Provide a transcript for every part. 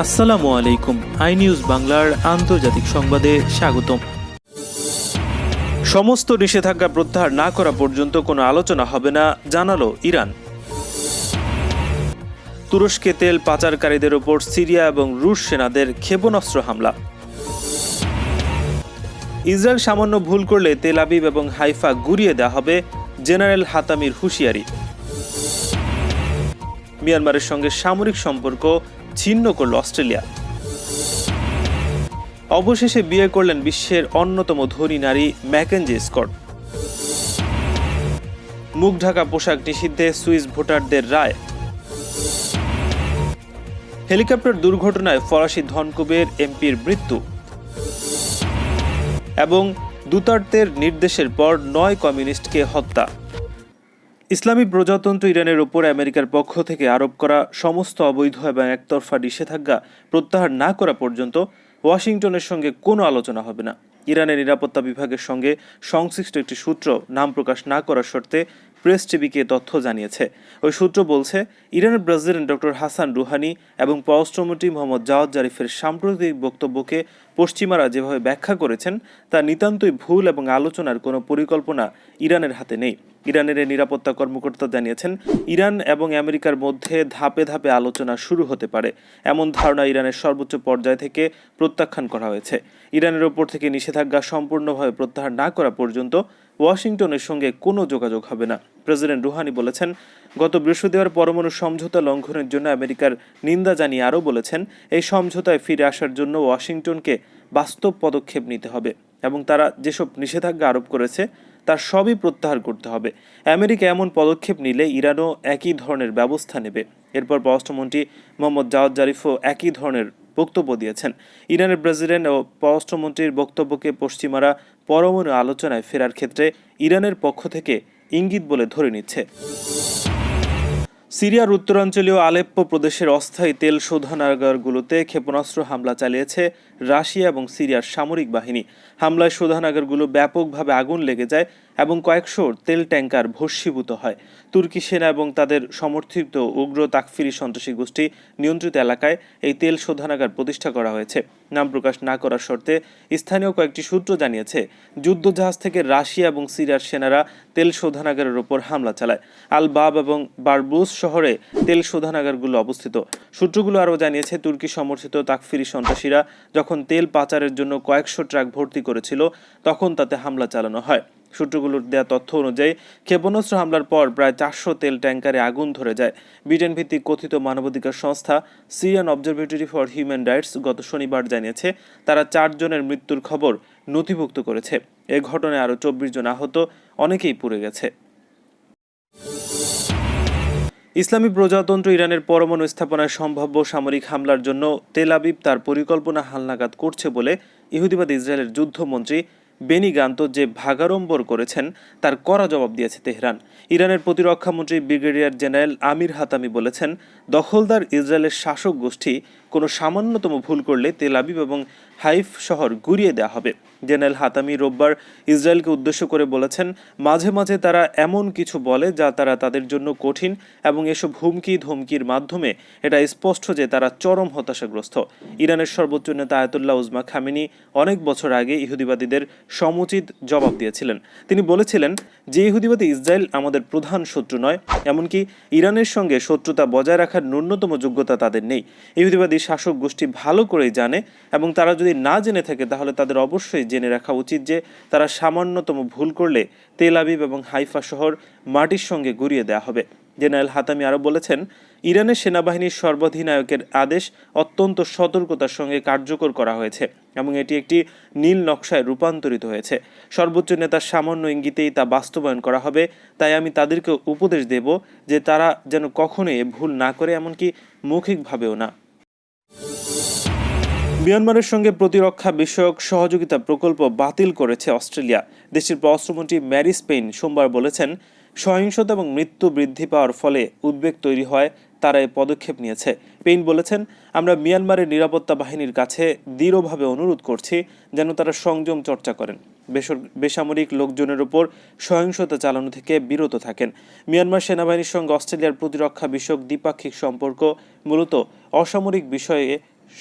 আসসালামু আলাইকুম। I news বাংলার আন্তর্জাতিক সংবাদে স্বাগতম। সমস্ত নিষেধাজ্ঞা প্রত্যাহার না করা পর্যন্ত কোনো আলোচনা হবে না, জানালো ইরান। তুরস্কে তেল পাচারকারীদের ওপর সিরিয়া এবং রুশ সেনাদের ক্ষেপণাস্ত্র হামলা। ইসরায়েল সামান্য ভুল করলে তেল আবিব এবং হাইফা গুড়িয়ে দেওয়া হবে, জেনারেল হাতামির হুঁশিয়ারি। মিয়ানমারের সঙ্গে সামরিক সম্পর্ক ছিন্ন করল অস্ট্রেলিয়া। অবশেষে বিয়ে করলেন বিশ্বের অন্যতম ধনী নারী ম্যাকেনজি স্কট। মুখ ঢাকা পোশাক নিষিদ্ধে সুইস ভোটারদের রায়। হেলিকপ্টার দুর্ঘটনায় ফরাসি ধনকুবের এমপির মৃত্যু। এবং দুতার্তের নির্দেশের পর 9 কমিউনিস্টকে হত্যা। ইসলামী প্রজাতন্ত্র ইরানের ওপর আমেরিকার পক্ষ থেকে আরোপ করা সমস্ত অবৈধ এবং একতরফা নিষেধাজ্ঞা প্রত্যাহার না করা পর্যন্ত ওয়াশিংটনের সঙ্গে কোনো আলোচনা হবে না। ইরানের নিরাপত্তা বিভাগের সঙ্গে সংশ্লিষ্ট একটি সূত্র নাম প্রকাশ না করার শর্তে প্রেস টিভিকে তথ্য জানিয়েছে। ওই সূত্র বলছে, ইরানের প্রেসিডেন্ট ডক্টর হাসান রুহানি এবং পররাষ্ট্রমন্ত্রী মোহাম্মদ জাওয়াদ জারিফের সাম্প্রতিক বক্তব্যকে পশ্চিমারা যেভাবে ব্যাখ্যা করেছেন তা নিতান্তই ভুল এবং আলোচনার কোনো পরিকল্পনা ইরানের হাতে নেই। ইরানের নিরাপত্তা কর্মকর্তা জানিয়েছেন, ইরান এবং আমেরিকার মধ্যে ধাপে ধাপে আলোচনা শুরু হতে পারে, এমন ধারণা ইরানের সর্বোচ্চ পর্যায় থেকে প্রত্যাখ্যান করা হয়েছে। ইরানের ওপর থেকে নিষেধাজ্ঞা সম্পূর্ণভাবে প্রত্যাহার না করা পর্যন্ত ওয়াশিংটনের সঙ্গে কোনো যোগাযোগ হবে না। প্রেসিডেন্ট রুহানি বলেছেন, গত বৃহস্পতিবার পরমাণু সমঝোতা লঙ্ঘনের জন্য আমেরিকার নিন্দা জানিয়ে আরও বলেছেন, এই সমঝোতায় ফিরে আসার জন্য ওয়াশিংটনকে বাস্তব পদক্ষেপ নিতে হবে এবং তারা যেসব নিষেধাজ্ঞা আরোপ করেছে তার সবই প্রত্যাহার করতে হবে। আমেরিকা এমন পদক্ষেপ নিলে ইরানও একই ধরনের ব্যবস্থা নেবে। এরপর পররাষ্ট্রমন্ত্রী মোহাম্মদ জাওয়াদ জারিফও একই ধরনের বক্তব্য দিয়েছেন। ইরানের প্রেসিডেন্ট ও পররাষ্ট্রমন্ত্রীর বক্তব্যকে পশ্চিমারা পরমাণু আলোচনায় ফেরার ক্ষেত্রে ইরানের পক্ষ থেকে ইঙ্গিত বলে ধরে নিচ্ছে। সিরিয়ার উত্তরাঞ্চলীয় আলেপ্পো প্রদেশের অস্থায়ী তেল শোধনাগারগুলোতে ক্ষেপণাস্ত্র হামলা চালিয়েছে রাশিয়া এবং সিরিয়ার সামরিক বাহিনী। হামলায় শোধনাগারগুলো ব্যাপকভাবে আগুন লেগে যায় এবং কয়েকশো তেল ট্যাঙ্কার ভস্মীভূত হয়। তুর্কি সেনা এবং তাদের সমর্থিত উগ্র তাকফিরি সন্ত্রাসী গোষ্ঠী নিয়ন্ত্রিত এলাকায় এই তেল শোধনাগার প্রতিষ্ঠা করা হয়েছে। নাম প্রকাশ না করার শর্তে স্থানীয় কয়েকটি সূত্র জানিয়েছে, যুদ্ধজাহাজ থেকে রাশিয়া এবং সিরিয়ার সেনারা তেল শোধনাগারের ওপর হামলা চালায়। আল বাব এবং বারবুস শহরে তেল শোধনাগারগুলো অবস্থিত। সূত্রগুলো আরও জানিয়েছে, তুর্কি সমর্থিত তাকফিরি সন্ত্রাসীরা যখন তেল পাচারের জন্য কয়েকশো ট্রাক ভর্তি করেছিল তখন তাতে হামলা চালানো হয়। সূত্রগুলোর দেয়া তথ্য অনুযায়ী ক্ষেপণাস্ত্র হামলার পর প্রায় 400 তেল ট্যাঙ্কারে আগুন ধরে যায়। ব্রিটেন ভিত্তিক কথিত মানবাধিকার সংস্থা Syrian observatory for human rights গত শনিবার জানিয়েছে, তারা 4 জনের মৃত্যুর খবর নথিভুক্ত করেছে। এ ঘটনায় আরও 24 জন আহত, অনেকেই পুড়ে গেছে। ইসলামী প্রজাতন্ত্র ইরানের পরমাণু স্থাপনায় সম্ভাব্য সামরিক হামলার জন্য তেল আবিব তার পরিকল্পনা হালনাগাদ করছে বলে ইহুদিবাদী ইসরায়েলের যুদ্ধমন্ত্রী বেনি গান্ত যে ভাগাড়ম্বর করেছেন তার কড়া জবাব দিয়েছে তেহরান। ইরানের প্রতিরক্ষামন্ত্রী ব্রিগেডিয়ার জেনারেল আমির হাতামি বলেছেন, দখলদার ইসরায়েলের শাসক গোষ্ঠী কোনো সামান্যতম ভুল করলে তেল আবিব এবং হাইফ শহর গুড়িয়ে দেওয়া হবে। জেনারেল হাতামি রোববার ইসরায়েলকে উদ্দেশ্য করে বলেছেন, মাঝে মাঝে তারা এমন কিছু বলে যা তাদের জন্য কঠিন এবং এসব হুমকি ধমকির মাধ্যমে এটা স্পষ্ট যে তারা চরম হতাশাগ্রস্ত। ইরানের সর্বোচ্চ নেতা আয়াতুল্লাহ উজমা খামেনি অনেক বছর আগে ইহুদিবাদীদের সমুচিত জবাব দিয়েছিলেন। তিনি বলেছিলেন যে ইহুদিবাদী ইসরায়েল আমাদের প্রধান শত্রু নয়, এমনকি ইরানের সঙ্গে শত্রুতা বজায় রাখার ন্যূনতম যোগ্যতা তাদের নেই। ইহুদিবাদী শাসক গোষ্ঠী ভালো করেই জানে এবং তারা যদি না জেনে থাকে তাহলে তাদের অবশ্যই জেনে রাখা উচিত যে তারা সামান্যতম ভুল করলে তেল আবিব এবং হাইফা শহর মাটির সঙ্গে গুড়িয়ে দেওয়া হবে। জেনারেল হাতামি আরও বলেছেন, ইরানের সেনাবাহিনীর সর্বাধিনায়কের আদেশ অত্যন্ত সতর্কতার সঙ্গে কার্যকর করা হয়েছে এবং এটি একটি নীল নকশায় রূপান্তরিত হয়েছে। সর্বোচ্চ নেতার সামান্য ইঙ্গিতেই তা বাস্তবায়ন করা হবে। তাই আমি তাদেরকে উপদেশ দেব যে তারা যেন কখনোই ভুল না করে, এমনকি মৌখিকভাবেও না। মিয়ানমারের সঙ্গে প্রতিরক্ষা বিষয়ক সহযোগিতা প্রকল্প বাতিল করেছে অস্ট্রেলিয়া। দেশটির পররাষ্ট্রমন্ত্রী ম্যারি স্পেইন সোমবার বলেছেন, সহিংসতা এবং মৃত্যু বৃদ্ধি পাওয়ার ফলে উদ্বেগ তৈরি হয়, তারা এই পদক্ষেপ নিয়েছে। পেইন বলেছেন, আমরা মিয়ানমারের নিরাপত্তা বাহিনীর কাছে দৃঢ়ভাবে অনুরোধ করছি যেন তারা সংযম চর্চা করেন, বেসামরিক লোকজনের উপর সহিংসতা চালানো থেকে বিরত থাকেন। মিয়ানমার সেনাবাহিনীর সঙ্গে অস্ট্রেলিয়ার প্রতিরক্ষা বিষয়ক দ্বিপাক্ষিক সম্পর্ক মূলত অসামরিক বিষয়ে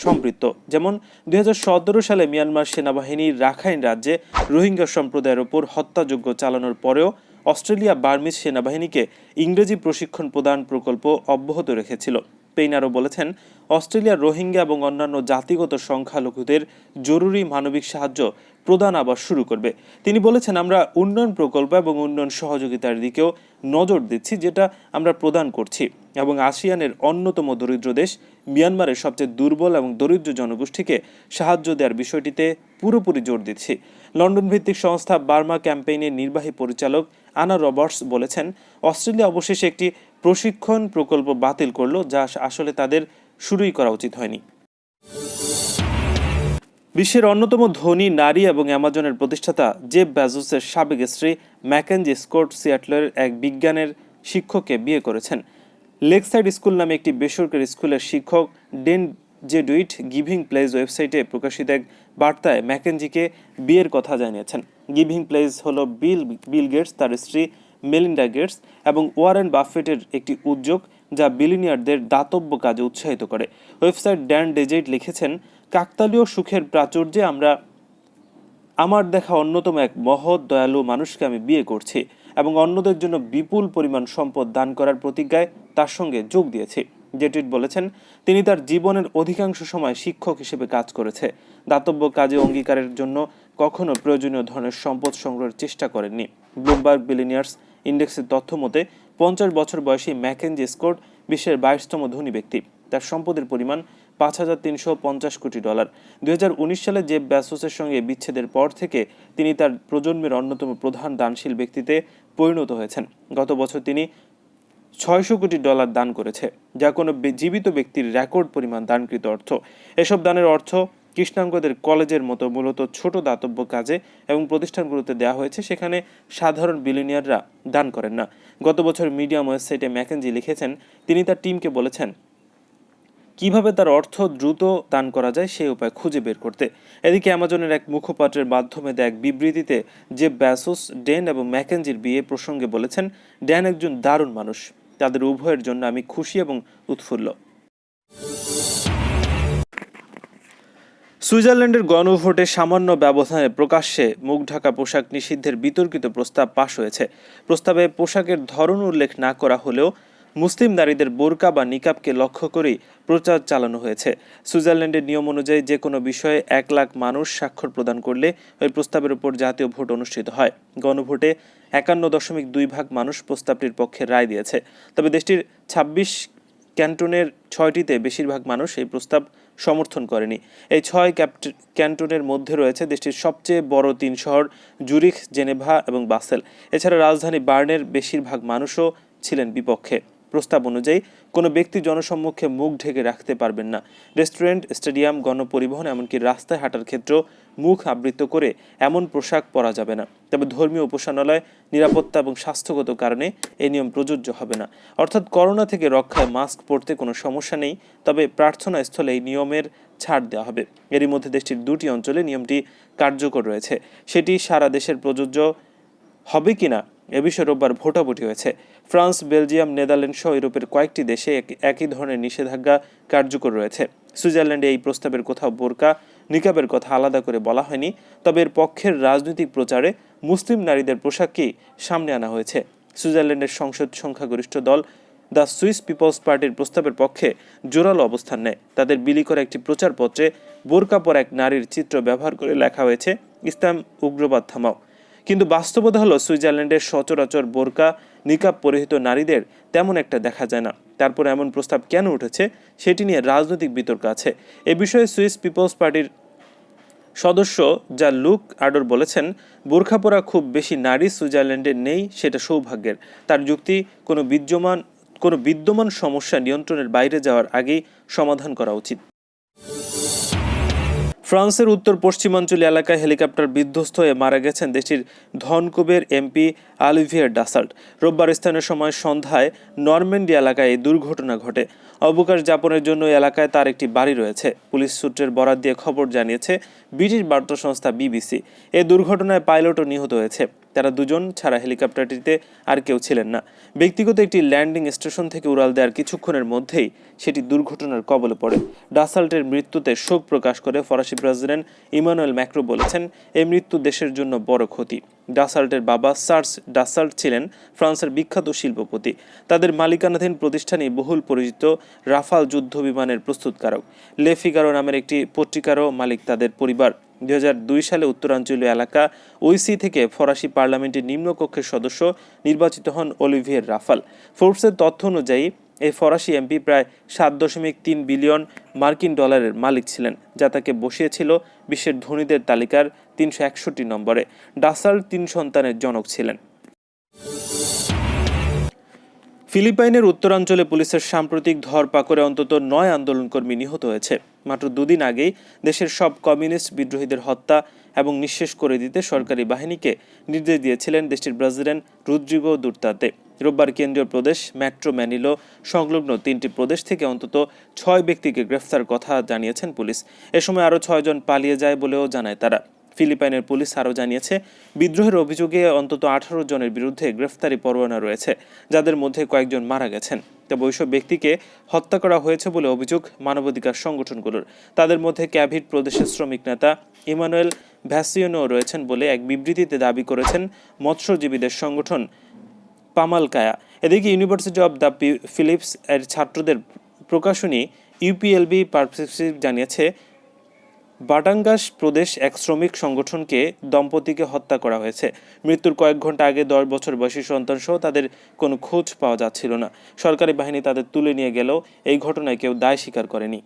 সম্পৃক্ত। যেমন 2017 সালে মিয়ানমার সেনাবাহিনী রাখাইন রাজ্যে রোহিঙ্গা সম্প্রদায়ের ওপর হত্যাযজ্ঞ চালানোর পরেও অস্ট্রেলিয়া বার্মিজ সেনাবাহিনীকে ইংরেজি প্রশিক্ষণ প্রদান প্রকল্প অব্যাহত রেখেছিল। পেইন আরও বলেছেন, অস্ট্রেলিয়া রোহিঙ্গা এবং অন্যান্য জাতিগত সংখ্যালঘুদের জরুরি মানবিক সাহায্য প্রদান আবার শুরু করবে। তিনি বলেছেন, আমরা উন্নয়ন প্রকল্প এবং উন্নয়ন সহযোগিতার দিকেও নজর দিচ্ছি, যেটা আমরা প্রদান করছি, এবং আসিয়ানের অন্যতম দরিদ্র দেশ মিয়ানমারের সবচেয়ে দুর্বল এবং দরিদ্র জনগোষ্ঠীকে সাহায্য দেওয়ার বিষয়টিতে পুরোপুরি জোর দিচ্ছি। লন্ডন ভিত্তিক সংস্থা বার্মা ক্যাম্পেইনের নির্বাহী পরিচালক আনা রবার্টস বলেছেন, অস্ট্রেলিয়া অবশেষে একটি প্রশিক্ষণ প্রকল্প বাতিল করল, যা আসলে তাদের শুরুই করা উচিত হয়নি। বিশ্বের অন্যতম ধনী নারী এবং অ্যামাজনের প্রতিষ্ঠাতা জেফ বেজোসের সাবেক স্ত্রী ম্যাকেঞ্জি স্কট সিয়াটলের এক বিজ্ঞানের শিক্ষককে বিয়ে করেছেন। লেকসাইড স্কুল নামে একটি বেসরকারি স্কুলের শিক্ষক ডেন জেডুইট গিভিং প্লেস ওয়েবসাইটে প্রকাশিত এক বার্তায় ম্যাকেঞ্জিকে বিয়ের কথা জানিয়েছেন। গিভিং প্লেস হলো বিল গেটস, তার স্ত্রী মেলিন্ডা গেটস এবং ওয়ারেন বাফেটের একটি উদ্যোগ যা বিলিনিয়ারদের দাতব্য কাজে উৎসাহিত করে। ওয়েবসাইট ড্যান ডেজেইট লিখেছেন, কাকতালীয় সুখের প্রাচুর্যে আমার দেখা অন্যতম এক মহৎ দয়ালু মানুষকে আমি বিয়ে করছি এবং অন্যদের জন্য বিপুল পরিমাণ সম্পদ দান করার প্রতিজ্ঞায় তার সঙ্গে যোগ দিয়েছি। জেটুইট বলেছেন, তিনি তার জীবনের অধিকাংশ সময় শিক্ষক হিসেবে কাজ করেছে। দাতব্য কাজে অঙ্গীকারের জন্য কখনো প্রয়োজনীয় ধরনের সম্পদ সংগ্রহের চেষ্টা করেননি। ব্লুমবার্গ বিলিনিয়ার্স ইন্ডেক্সের তথ্য মতে 50 বছর বয়সী ম্যাকেঞ্জি স্কট বিশ্বের 22তম ধনী ব্যক্তি। তার সম্পদের পরিমাণ $5,350 কোটি। 2019 সালে জেফ বেজোসের সঙ্গে বিচ্ছেদের পর থেকে তিনি তার প্রজন্মের অন্যতম প্রধান দানশীল ব্যক্তিতে পরিণত হয়েছেন। গত বছর তিনি $600 কোটি দান করেছে, যা কোনো জীবিত ব্যক্তির রেকর্ড পরিমাণ দানকৃত অর্থ। এসব দানের অর্থ কৃষ্ণাঙ্গদের কলেজের মতো মূলত ছোট দাতব্য কাজে এবং প্রতিষ্ঠানগুলোতে দেওয়া হয়েছে, সেখানে সাধারণ বিলিনিয়াররা দান করেন না। গত বছর মিডিয়াম ওয়েবসাইটে ম্যাকেঞ্জি লিখেছেন, তিনি তার টিমকে বলেছেন কিভাবে তার অর্থ দ্রুত দান করা যায় সেই উপায় খুঁজে বের করতে। এদিকে অ্যামাজনের এক মুখপাত্রের মাধ্যমে দেয়া এক বিবৃতিতে জেফ বেজোস ডেন এবং ম্যাকেঞ্জির বিয়ে প্রসঙ্গে বলেছেন, ড্যান একজন দারুণ মানুষ, তাদের উভয়ের জন্য আমি খুশি এবং উৎফুল্ল। সুইজারল্যান্ডের গণভোটে সামান্য ব্যবধানে প্রকাশ্যে মুখ ঢাকা পোশাক নিষিদ্ধের বিতর্কিত প্রস্তাব পাশ হয়েছে। প্রস্তাবে পোশাকের ধরন উল্লেখ না করা হলেও মুসলিম নারীদের বোরকা বা নিকাবকে লক্ষ্য করেই প্রচার চালানো হয়েছে। সুইজারল্যান্ডের নিয়ম অনুযায়ী যে কোনো বিষয়ে 1 লাখ মানুষ স্বাক্ষর প্রদান করলে ওই প্রস্তাবের উপর জাতীয় ভোট অনুষ্ঠিত হয়। গণভোটে 51.2% মানুষ প্রস্তাবটির পক্ষে রায় দিয়েছে। তবে দেশটির 26 ক্যান্টনের 6টিতে বেশিরভাগ মানুষ এই প্রস্তাব সমর্থন করেনি। এই 6 ক্যান্টনের মধ্যে রয়েছে দেশটির সবচেয়ে বড় 3 শহর জুরিখ, জেনেভা এবং বাসেল। এছাড়া রাজধানী বার্নের বেশিরভাগ মানুষও ছিলেন বিপক্ষে। প্রস্তাব অনুযায়ী কোনো ব্যক্তি জনসম্মুখে মুখ ঢেকে রাখতে পারবেন না। রেস্টুরেন্ট, স্টেডিয়াম, গণপরিবহন এমনকি রাস্তায় হাঁটার ক্ষেত্রেও মুখ আবৃত করে এমন পোশাক পরা যাবে না। তবে ধর্মীয় উপাসনালয়, নিরাপত্তা এবং স্বাস্থ্যগত কারণে এই নিয়ম প্রযোজ্য হবে না। অর্থাৎ করোনা থেকে রক্ষায় মাস্ক পরতে কোনো সমস্যা নেই, তবে প্রার্থনা স্থলে এই নিয়মের ছাড় দেওয়া হবে। এরই মধ্যে দেশটির 2টি অঞ্চলে নিয়মটি কার্যকর রয়েছে। সেটি সারা দেশের প্রযোজ্য হবে কিনা এ বিষয়ে রোববার ভোটাভুটি হয়েছে। ফ্রান্স, বেলজিয়াম, নেদারল্যান্ড সহ ইউরোপের কয়েকটি দেশে একই ধরনের নিষেধাজ্ঞা কার্যকর রয়েছে। সুইজারল্যান্ডে এই প্রস্তাবের কোথাও বোরকা, নিকাবের কথা আলাদা করে বলা হয়নি, তবে এর পক্ষের রাজনৈতিক প্রচারে মুসলিম নারীদের পোশাককেই সামনে আনা হয়েছে। সুইজারল্যান্ডের সংসদ সংখ্যাগরিষ্ঠ দল দ্য সুইস পিপলস পার্টির প্রস্তাবের পক্ষে জোরালো অবস্থান নেয়। তাদের বিলি করা একটি প্রচারপত্রে বোরকা পরা এক নারীর চিত্র ব্যবহার করে লেখা হয়েছে, ইসলাম উগ্রবাদ থামাও। কিন্তু বাস্তবতা হলো সুইজারল্যান্ডের সচরাচর বোরকা, নিকাব পরিহিত নারীদের তেমন একটা দেখা যায় না। তারপর এমন প্রস্তাব কেন উঠেছে সেটি নিয়ে রাজনৈতিক বিতর্ক আছে। এ বিষয়ে সুইস পিপলস পার্টির সদস্য যা লুক আডর বলেছেন, বোরখা পরা খুব বেশি নারী সুইজারল্যান্ডে নেই, সেটা সৌভাগ্যের। তার যুক্তি, কোনো বিদ্যমান সমস্যা নিয়ন্ত্রণের বাইরে যাওয়ার আগেই সমাধান করা উচিত। ফ্রান্সের উত্তর পশ্চিমাঞ্চলীয় এলাকায় হেলিকপ্টার বিধ্বস্ত হয়ে মারা গেছেন দেশটির ধনকুবের এমপি অলিভিয়ের ডাসাল্ট। রোববার স্থানীয় সময় সন্ধ্যায় নরম্যান্ডি এলাকায় এই দুর্ঘটনা ঘটে। অবকাশ যাপনের জন্য এই এলাকায় তার একটি বাড়ি রয়েছে। পুলিশ সূত্রের বরাত দিয়ে খবর জানিয়েছে ব্রিটিশ বার্তা সংস্থা বিবিসি। এই দুর্ঘটনায় পাইলটও নিহত হয়েছে। তারা দুজন ছাড়া হেলিকপ্টারটিতে আর কেউ ছিলেন না। ব্যক্তিগত একটি ল্যান্ডিং স্টেশন থেকে উড়াল দেওয়ার কিছুক্ষণের মধ্যেই সেটি দুর্ঘটনার কবলে পড়ে। ডাসাল্টের মৃত্যুতে শোক প্রকাশ করে ফরাসি প্রেসিডেন্ট ইমানুয়েল ম্যাক্রো বলেছেন, এই মৃত্যু দেশের জন্য বড় ক্ষতি। ডাসাল্টের বাবা সার্জ ডাসাল্ট ছিলেন ফ্রান্সের বিখ্যাত শিল্পপতি। তাদের মালিকানাধীন প্রতিষ্ঠানই বহুল পরিচিত রাফাল যুদ্ধ বিমানের প্রস্তুতকারক। লে ফিগারো নামের একটি পত্রিকারও মালিক তাদের পরিবার। 2002 সালে উত্তরাঞ্চলীয় এলাকা ওইসি থেকে ফরাসি পার্লামেন্টের নিম্নকক্ষের সদস্য নির্বাচিত হন অলিভিয়ের রাফাল। ফোর্বসের তথ্য অনুযায়ী এই ফরাসি এমপি প্রায় 7.3 বিলিয়ন মার্কিন ডলারের মালিক ছিলেন, যা তাকে বসিয়েছিল বিশ্বের ধনীদের তালিকার 361 নম্বরে। ডাসাল্ট 3 সন্তানের জনক ছিলেন। ফিলিপাইনের উত্তরাঞ্চলে পুলিশের সাম্প্রতিক ধরপাকড়ে অন্তত 9 আন্দোলনকর্মী নিহত হয়েছে। মাত্র দুদিন আগেই দেশের সব কমিউনিস্ট বিদ্রোহীদের হত্যা এবং নিঃশেষ করে দিতে সরকারি বাহিনীকে নির্দেশ দিয়েছিলেন দেশটির প্রেসিডেন্ট রদ্রিগো দুর্তাতে। রোববার কেন্দ্রীয় প্রদেশ মেট্রো ম্যানিলো সংলগ্ন 3টি প্রদেশ থেকে অন্তত 6 ব্যক্তিকে গ্রেফতার কথা জানিয়েছেন পুলিশ। এ সময় আরও 6 জন পালিয়ে যায় বলেও জানায় তারা। ফিলিপাইনের পুলিশ আরও জানিয়েছে, বিদ্রোহের অভিযোগে অন্তত 18 জনের বিরুদ্ধে গ্রেফতারি পরোয়ানা রয়েছে, যাদের মধ্যে কয়েকজন মারা গেছেন। তবে ওইসব ব্যক্তিকে হত্যা করা হয়েছে বলে অভিযোগ মানবাধিকার সংগঠনগুলোর। তাদের মধ্যে ক্যাভিট প্রদেশের শ্রমিক নেতা ইমানুয়েল ভ্যাসিওনো রয়েছেন বলে এক বিবৃতিতে দাবি করেছেন মৎস্যজীবীদের সংগঠন পামালকায়া। এদিকে ইউনিভার্সিটি অব দ্য ফিলিপিন্স এর ছাত্রদের প্রকাশনী ইউপিএলবি পারসপেক্টিভ জানিয়েছে, বাটাঙ্গাস প্রদেশ এক শ্রমিক সংগঠনকে দম্পতিকে হত্যা করা হয়েছে। মৃত্যুর কয়েক ঘন্টা আগে 10 বছর বয়সী সন্তান সহ তাদের কোনো খোঁজ পাওয়া যাচ্ছিল না। সরকারি বাহিনী তাদের তুলে নিয়ে গেলেও এই ঘটনায় কেউ দায় স্বীকার করেনি।